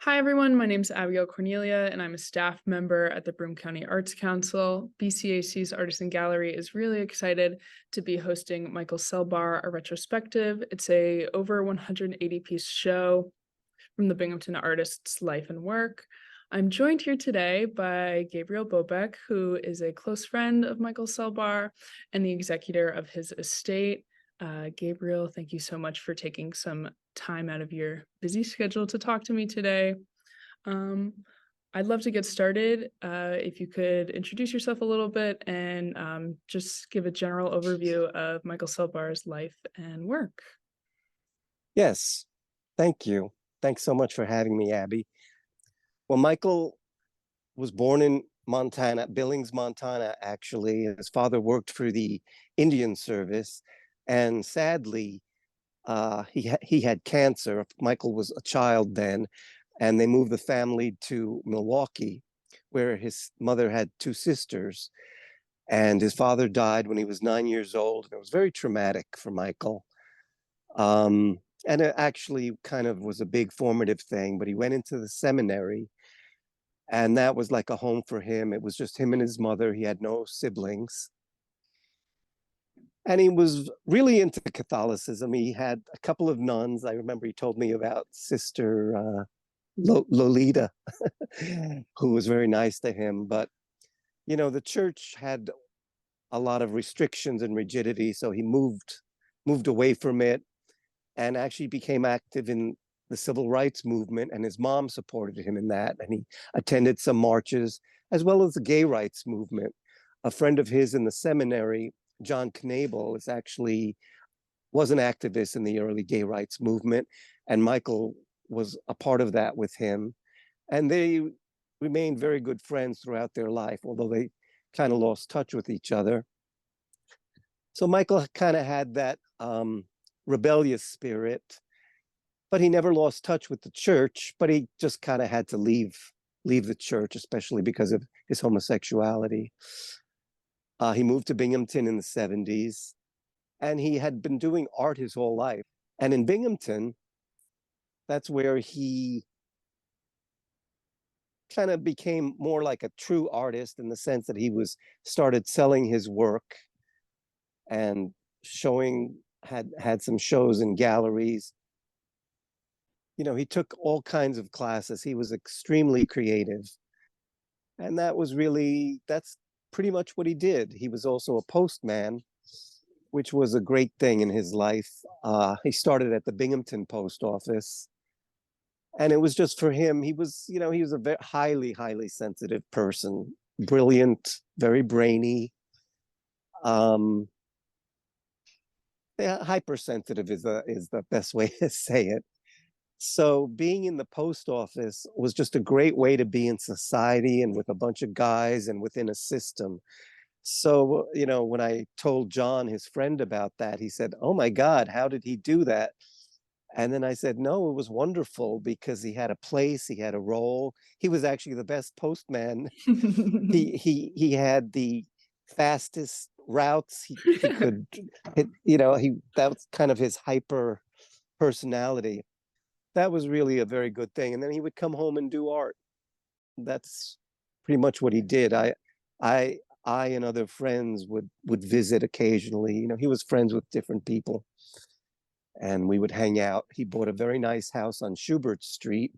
Hi, everyone. My name is Abigail Cornelia, and I'm a staff member at the Broome County Arts Council. BCAC's Artisan Gallery is really excited to be hosting Michael Celbar, a retrospective. It's a over 180-piece show from the Binghamton artist's life and work. I'm joined here today by Gabriel Bobek, who is a close friend of Michael Celbar and the executor of his estate. Gabriel, thank you so much for taking some time out of your busy schedule to talk to me today. I'd love to get started. If you could introduce yourself a little bit and just give a general overview of Michael Celbar's life and work. Yes, thank you. Thanks so much for having me, Abby. Well, Michael was born in Montana, Billings, Montana, actually. His father worked for the Indian Service, and sadly, he had cancer. Michael was a child then, and they moved the family to Milwaukee, where his mother had two sisters. And his father died when he was 9 years old. And it was very traumatic for Michael. And it actually kind of was a big formative thing, but he went into the seminary, and that was like a home for him. It was just him and his mother. He had no siblings. And he was really into Catholicism. He had a couple of nuns. I remember he told me about Sister Lolita, who was very nice to him. But, you know, the church had a lot of restrictions and rigidity, so he moved away from it and actually became active in the civil rights movement, and his mom supported him in that, and he attended some marches, as well as the gay rights movement. A friend of his in the seminary, John Knable, was an activist in the early gay rights movement, and Michael was a part of that with him. And they remained very good friends throughout their life, although they kind of lost touch with each other. So Michael kind of had that rebellious spirit, but he never lost touch with the church, but he just kind of had to leave the church, especially because of his homosexuality. He moved to Binghamton in the 70s, and he had been doing art his whole life. And in Binghamton, that's where he kind of became more like a true artist, in the sense that he started selling his work and had some shows in galleries. You know, he took all kinds of classes. He was extremely creative. And that's pretty much what he did. He was also a postman, which was a great thing in his life. He started at the Binghamton post office. And it was just for him, he was a very highly, highly sensitive person, brilliant, very brainy. Hypersensitive is the best way to say it. So being in the post office was just a great way to be in society and with a bunch of guys and within a system. So, you know, when I told John, his friend, about that, he said, "Oh my God, how did he do that?" And then I said, "No, it was wonderful, because he had a place, he had a role. He was actually the best postman. He had the fastest routes. He could, that was kind of his hyper personality. That was really a very good thing. And then he would come home and do art. That's pretty much what he did. I and other friends would visit occasionally. You know, he was friends with different people, and we would hang out. He bought a very nice house on Schubert Street.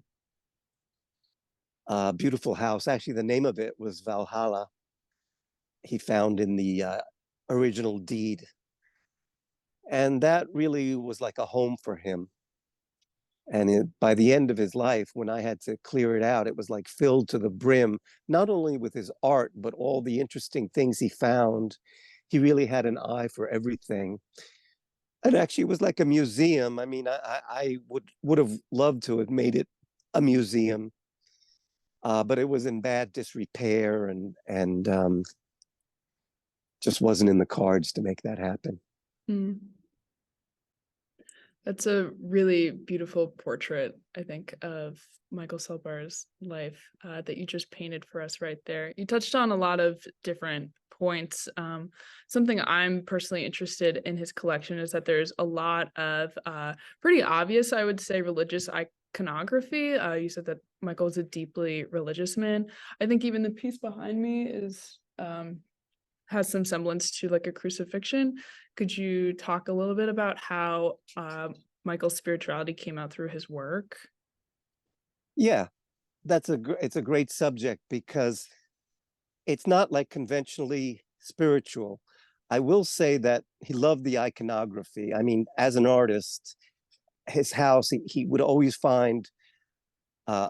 Beautiful house. Actually, the name of it was Valhalla. He found in the original deed. And that really was like a home for him. And by the end of his life, when I had to clear it out, it was like filled to the brim, not only with his art, but all the interesting things he found. He really had an eye for everything. And actually, it was like a museum. I mean, I would have loved to have made it a museum, but it was in bad disrepair, and just wasn't in the cards to make that happen. Mm. That's a really beautiful portrait, I think, of Michael Celbar's life that you just painted for us right there. You touched on a lot of different points. Something I'm personally interested in his collection is that there's a lot of pretty obvious, I would say, religious iconography. You said that Michael was a deeply religious man. I think even the piece behind me is has some semblance to like a crucifixion. Could you talk a little bit about how Michael's spirituality came out through his work? Yeah, it's a great subject because it's not like conventionally spiritual. I will say that he loved the iconography. I mean, as an artist, his house, he would always find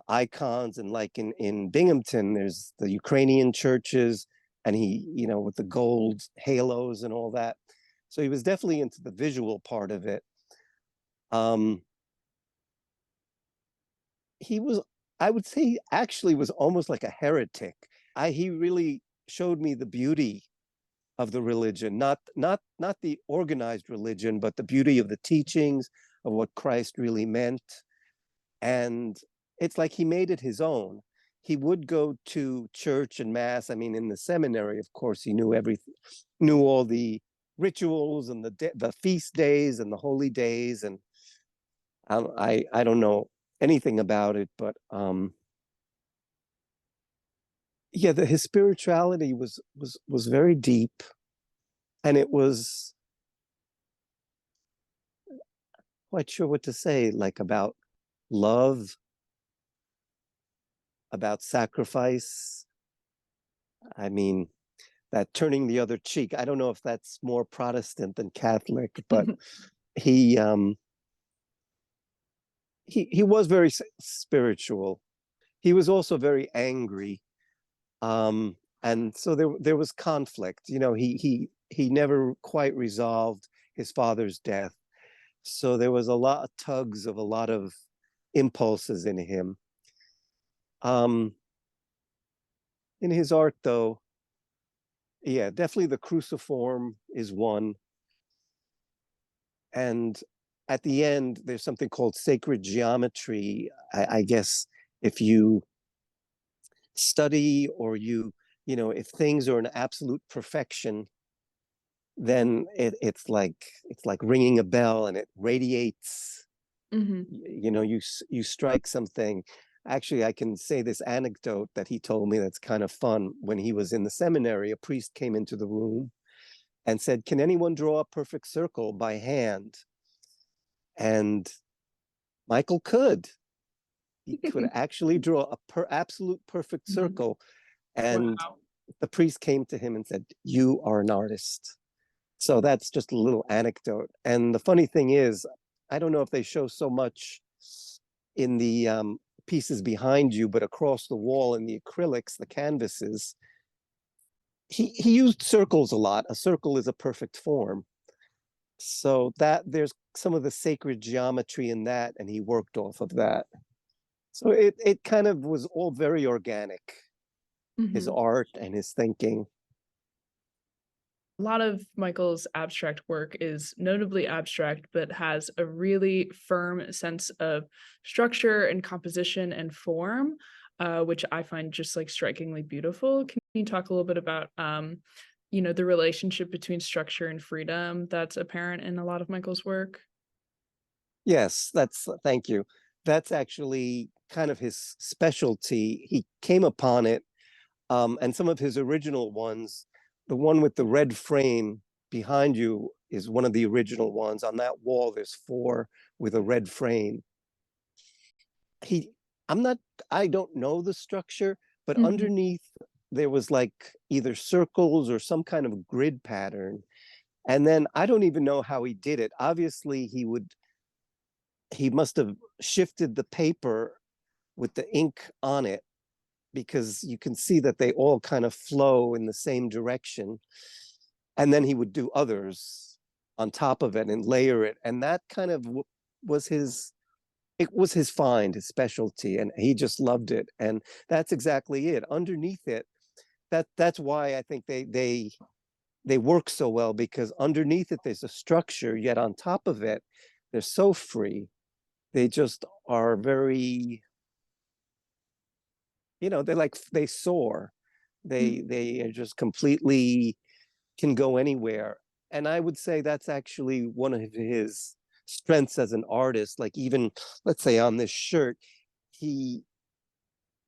icons, and like in Binghamton, there's the Ukrainian churches, and he, with the gold halos and all that. So he was definitely into the visual part of it. Um, he was, I would say, actually was almost like a heretic. He really showed me the beauty of the religion, not the organized religion, but the beauty of the teachings of what Christ really meant. And it's like he made it his own. He would go to church and mass. I mean, in the seminary, of course, he knew everything, knew all the rituals and the feast days and the holy days. And I don't know anything about it, but yeah, his spirituality was very deep, and it was quite sure what to say, like about love, about sacrifice. I mean, that turning the other cheek. I don't know if that's more Protestant than Catholic, but he um he was very spiritual. He was also very angry. And so there was conflict. He never quite resolved his father's death. So there was a lot of tugs of a lot of impulses in him. Um, in his art, though, yeah, definitely the cruciform is one. And at the end, there's something called sacred geometry. I guess if you study, or if things are an absolute perfection, then it's like ringing a bell, and it radiates. Hmm. You strike something. Actually, I can say this anecdote that he told me that's kind of fun. When he was in the seminary, a priest came into the room and said, "Can anyone draw a perfect circle by hand?" And Michael could. He could actually draw a absolute perfect circle. And Wow. the priest came to him and said, "You are an artist." So that's just a little anecdote. And the funny thing is, I don't know if they show so much in the pieces behind you, but across the wall in the acrylics, the canvases, he used circles a lot. A circle is a perfect form. So that there's some of the sacred geometry in that, and he worked off of that. So it kind of was all very organic, his Hmm. art and his thinking. A lot of Michael's abstract work is notably abstract, but has a really firm sense of structure and composition and form, which I find just like strikingly beautiful. Can you talk a little bit about, the relationship between structure and freedom that's apparent in a lot of Michael's work? Yes, thank you. That's actually kind of his specialty. He came upon it, and some of his original ones, the one with the red frame behind you is one of the original ones. On that wall, there's four with a red frame. He, I'm not, I don't know the structure, but Hmm. underneath there was like either circles or some kind of grid pattern. And then I don't even know how he did it. Obviously, he must have shifted the paper with the ink on it, because you can see that they all kind of flow in the same direction. And then he would do others on top of it and layer it. And that kind of was his find, his specialty, and he just loved it. And that's exactly it. Underneath it, that's why I think they work so well, because underneath it there's a structure, yet on top of it they're so free. They just are very, they soar. They are just completely, can go anywhere. And I would say that's actually one of his strengths as an artist. Like even, let's say on this shirt, he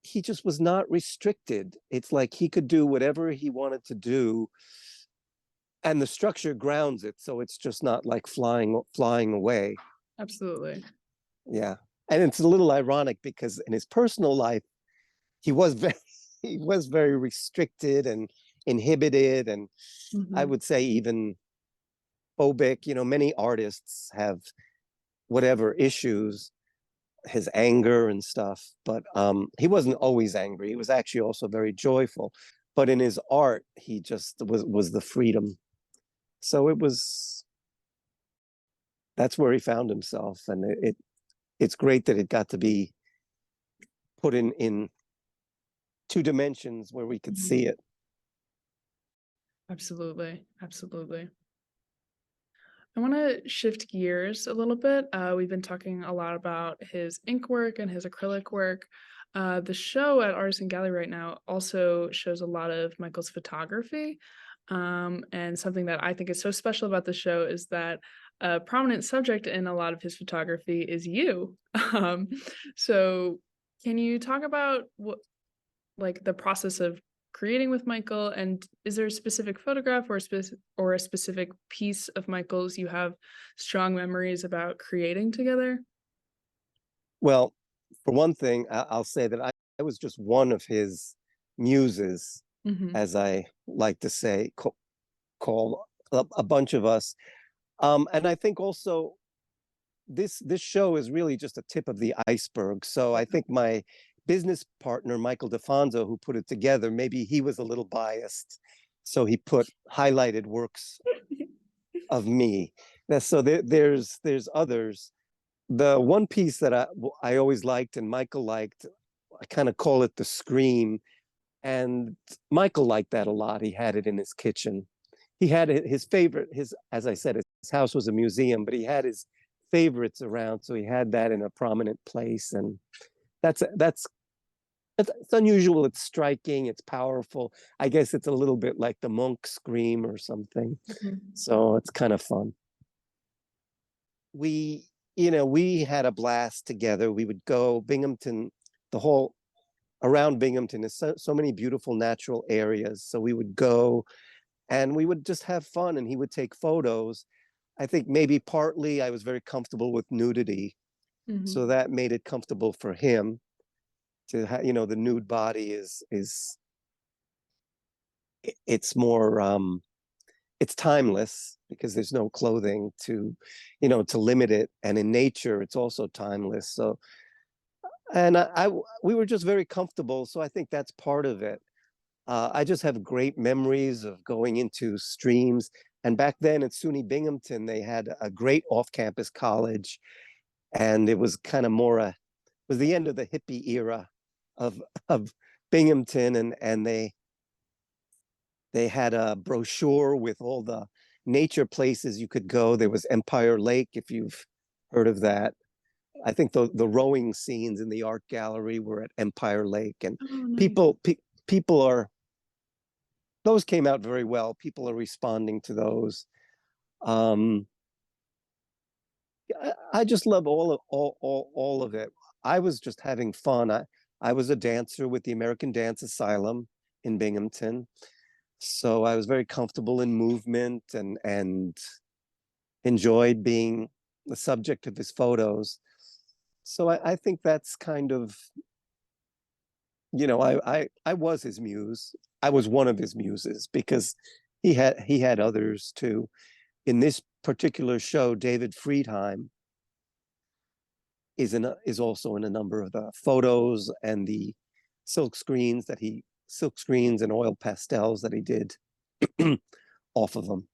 just was not restricted. It's like he could do whatever he wanted to do, and the structure grounds it, so it's just not like flying away. Absolutely. Yeah. And it's a little ironic because in his personal life, he was very he was very restricted and inhibited. And I Mhm. would say even Bobek, many artists have whatever issues, his anger and stuff, but he wasn't always angry. He was actually also very joyful. But in his art, he just was the freedom. So that's where he found himself. And it's great that it got to be put in two dimensions where we could Mhm. see it. Absolutely. Absolutely. I want to shift gears a little bit. We've been talking a lot about his ink work and his acrylic work. The show at Artisan Gallery right now also shows a lot of Michael's photography. And something that I think is so special about the show is that a prominent subject in a lot of his photography is you. Um, so, can you talk about what, like, the process of creating with Michael, and is there a specific photograph or a specific piece of Michael's you have strong memories about creating together? Well, for one thing, I'll say that I was just one of his muses, Mhm, as I like to say, call a bunch of us. And I think also this show is really just a tip of the iceberg. So I think my business partner, Michael DeFonso, who put it together, maybe he was a little biased. So he put highlighted works of me. So there's others. The one piece that I always liked and Michael liked, I kind of call it the scream. And Michael liked that a lot. He had it in his kitchen. He had his favorite, as I said, his house was a museum, but he had his favorites around. So he had that in a prominent place. And that's it's unusual. It's striking. It's powerful. I guess it's a little bit like the monk scream or something. mhm. So it's kind of fun. We had a blast together. We would go Binghamton, the whole around Binghamton is so many beautiful natural areas. So we would go and we would just have fun, and he would take photos. I think maybe partly I was very comfortable with nudity, so Mhm. that made it comfortable for him to have, the nude body is it's more it's timeless because there's no clothing to limit it, and in nature it's also timeless. So and we were just very comfortable, so I think that's part of it. I just have great memories of going into streams. And back then at SUNY Binghamton, they had a great off-campus college, and it was kind of more it was the end of the hippie era of Binghamton, and they had a brochure with all the nature places you could go. There was Empire Lake, if you've heard of that. I think the rowing scenes in the art gallery were at Empire Lake, and Oh, nice. people are those came out very well. People are responding to those. Um, I just love all of it. I was just having fun. I was a dancer with the American Dance Asylum in Binghamton, so I was very comfortable in movement and enjoyed being the subject of his photos. So I think that's kind of, I was his muse. I was one of his muses because he had others too. In this particular show, David Friedheim is also in a number of the photos and the silk screens and oil pastels that he did off of them.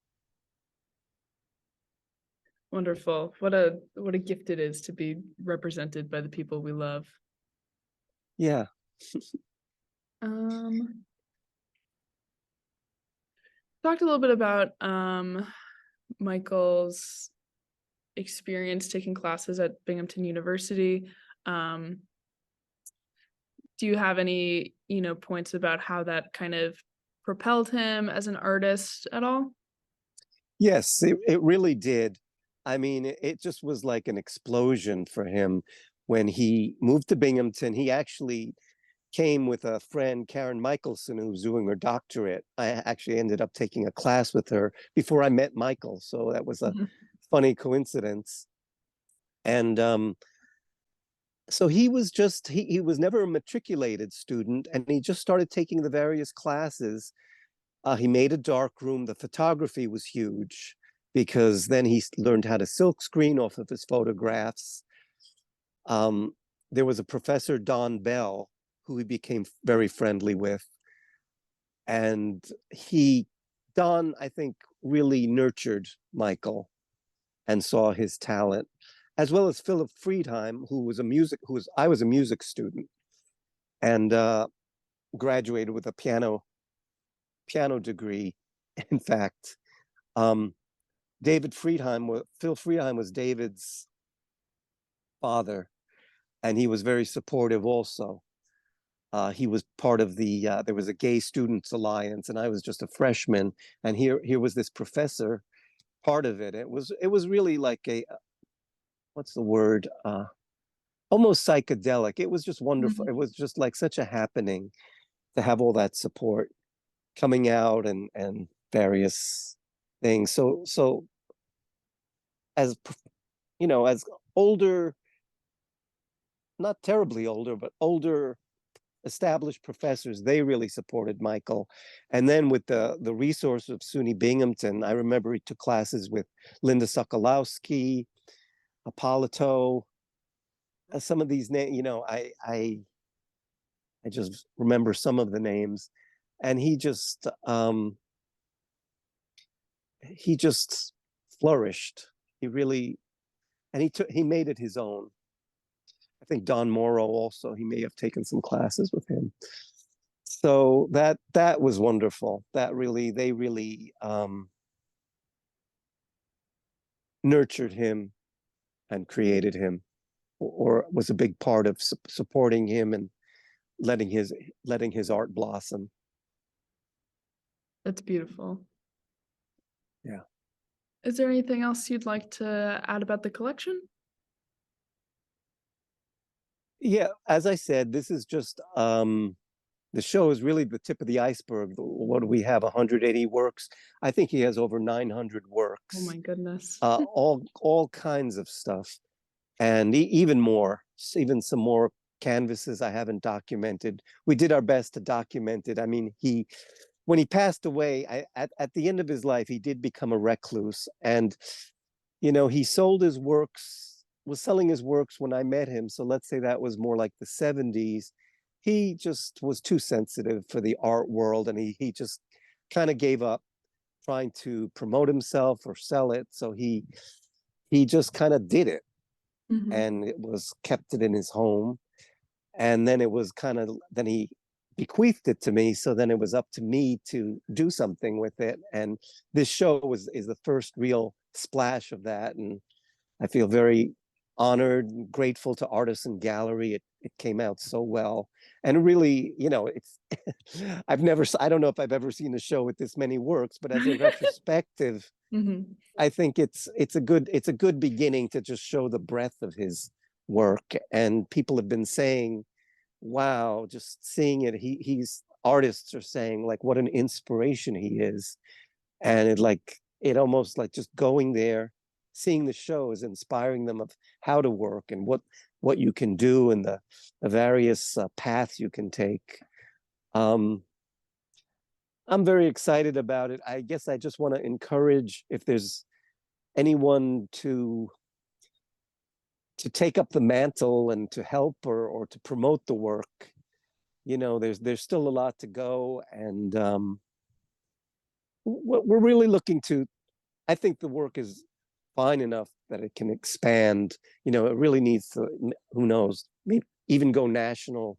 Wonderful. What a gift it is to be represented by the people we love. Yeah. Um, Talked a little bit about Michael's experience taking classes at Binghamton University. Um, do you have any, points about how that kind of propelled him as an artist at all? Yes, it really did. I mean, it just was like an explosion for him when he moved to Binghamton. He actually came with a friend, Karen Michelson, who was doing her doctorate. I actually ended up taking a class with her before I met Michael. So that was a Mhm. funny coincidence. And so he was never a matriculated student, and he just started taking the various classes. He made a dark room. The photography was huge because then he learned how to silk screen off of his photographs. Um, there was a professor, Don Bell, who he became very friendly with. And Don, I think, really nurtured Michael and saw his talent, as well as Philip Friedheim, I was a music student and graduated with a piano degree. In fact, um, Phil Friedheim was David's father, and he was very supportive also. He was part of there was a Gay Students Alliance, and I was just a freshman. And here was this professor, part of it. It was really like what's the word? Almost psychedelic. It was just wonderful. Mhm. It was just like such a happening to have all that support coming out and various things. So as as older, not terribly older, but older established professors, they really supported Michael. And then with the resource of SUNY Binghamton, I remember he took classes with Linda Sokolowski, Appolito, some of these names, I just remember some of the names. And he just flourished. He really, and he made it his own. I think Don Morrow also, he may have taken some classes with him. So that was wonderful. They really nurtured him and created him, or was a big part of supporting him and letting his art blossom. That's beautiful. Yeah. Is there anything else you'd like to add about the collection? Yeah, as I said, this is just the show is really the tip of the iceberg. What do we have? 180 works. I think he has over 900 Oh works. my goodness. All kinds of stuff, and even more, even some more canvases I haven't documented. We did our best to document it. I mean, when he passed away, at the end of his life, he did become a recluse, and he was selling his works when I met him. So let's say that was more like the 70s. He just was too sensitive for the art world, and he just kind of gave up trying to promote himself or sell it. So he just kind of did it, Mhm. and it was kept it in his home. And then it was then he bequeathed it to me. So then it was up to me to do something with it. And this show is the first real splash of that. And I feel very honored and grateful to Artisan Gallery. It came out so well. And really, it's I don't know if I've ever seen a show with this many works, but as a retrospective, Mhm. I think it's a good beginning to just show the breadth of his work. And people have been saying, wow, just seeing it, artists are saying like what an inspiration he is. And it almost like just going there, seeing the show is inspiring them of how to work and what you can do, and the various paths you can take. um I'm very excited about it. I guess I just want to encourage, if there's anyone to take up the mantle and to help or to promote the work. There's still a lot to go, and we're really looking to. I think the work is fine enough that it can expand. It really needs to. Who knows? Maybe even go national.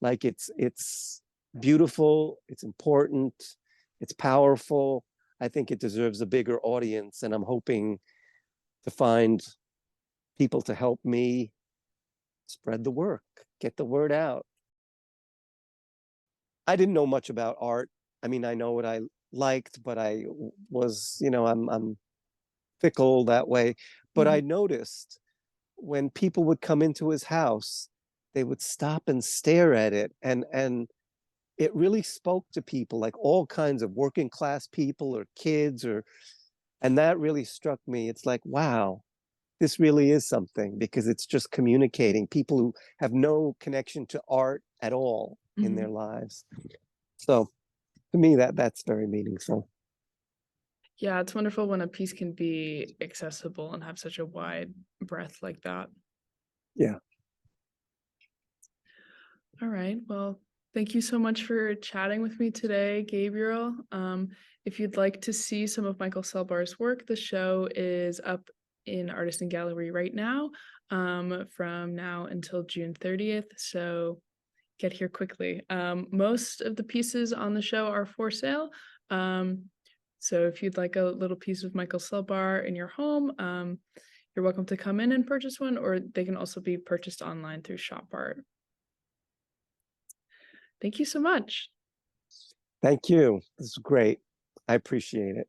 Like it's beautiful. It's important. It's powerful. I think it deserves a bigger audience, and I'm hoping to find people to help me spread the work, get the word out. I didn't know much about art. I mean, I know what I liked, but I was, I'm fickle that way. But I Mhm. noticed when people would come into his house, they would stop and stare at it, and it really spoke to people, like all kinds of working class people or kids, or and that really struck me. It's like, wow, this really is something, because it's just communicating people who have no connection to art at all in their Mhm. lives. So to me, that's very meaningful. Yeah, it's wonderful when a piece can be accessible and have such a wide breadth like that. Yeah. All right. Well, thank you so much for chatting with me today, Gabriel. If you'd like to see some of Michael Celbar's work, the show is up in Artisan Gallery right now, from now until June 30th. So get here quickly. Most of the pieces on the show are for sale. Um, so if you'd like a little piece of Michael Celbar in your home, you're welcome to come in and purchase one, or they can also be purchased online through Shop Art. Thank you so much. Thank you. This is great. I appreciate it.